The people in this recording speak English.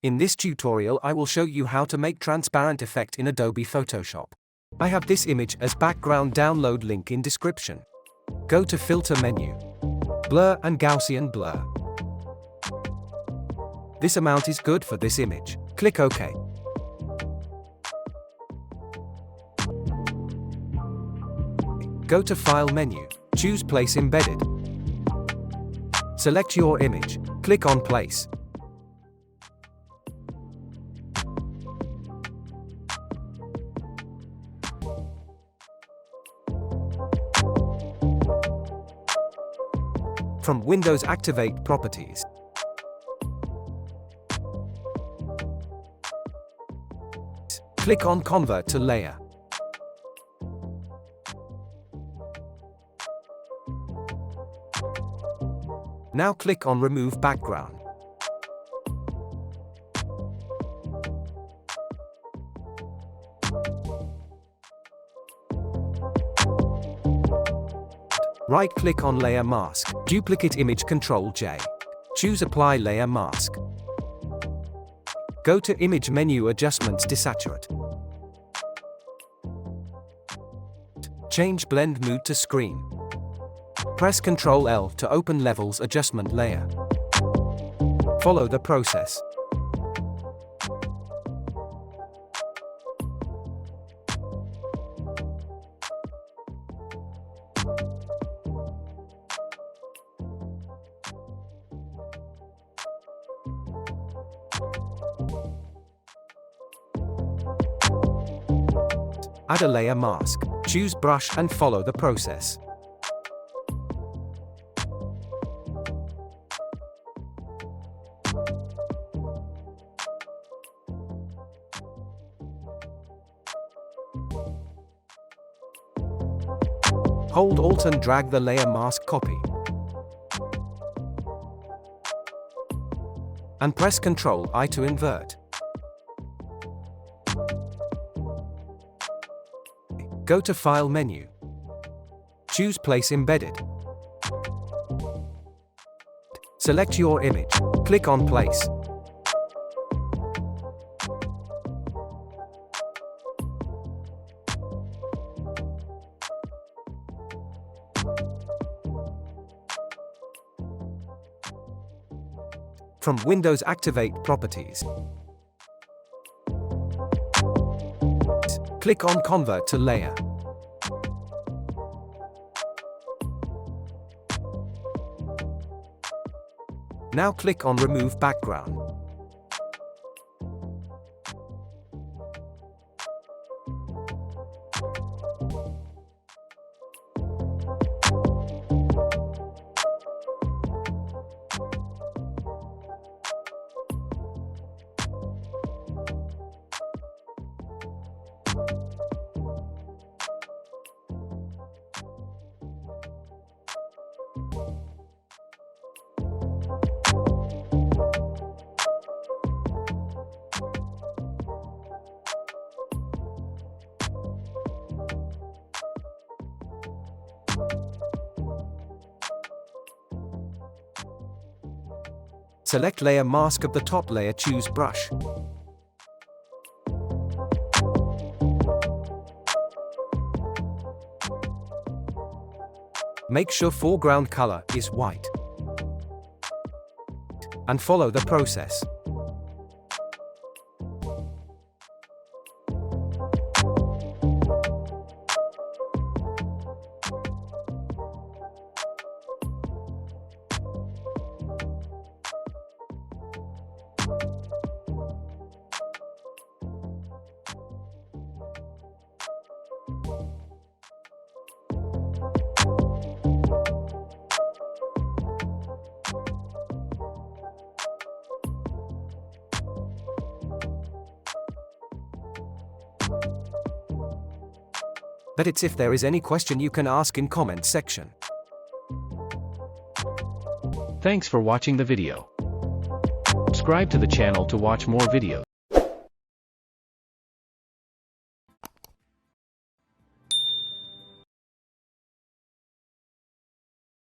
In this tutorial I will show you how to make transparent effect in Adobe Photoshop. I have this image as background, download link in description. Go to Filter menu. Blur and Gaussian blur. This amount is good for this image. Click OK. Go to File menu. Choose Place Embedded. Select your image. Click on Place. From Windows, activate Properties. Click on Convert to Layer. Now click on Remove Background. Right-click on Layer Mask. Duplicate image, Ctrl-J. Choose Apply Layer Mask. Go to Image menu, Adjustments, Desaturate. Change Blend Mode to Screen. Press Ctrl-L to open Levels Adjustment layer. Follow the process. Add a layer mask. Choose Brush and follow the process. Hold Alt and drag the layer mask copy. And press Ctrl-I to invert. Go to File menu. Choose Place Embedded. Select your image. Click on Place. From Windows, activate Properties. Click on Convert to Layer. Now click on Remove Background. Select Layer Mask of the top layer, choose Brush. Make sure foreground color is white. And follow the process. That's it. If there is any question you can ask in comment section. Thanks for watching the video. Subscribe to the channel to watch more videos.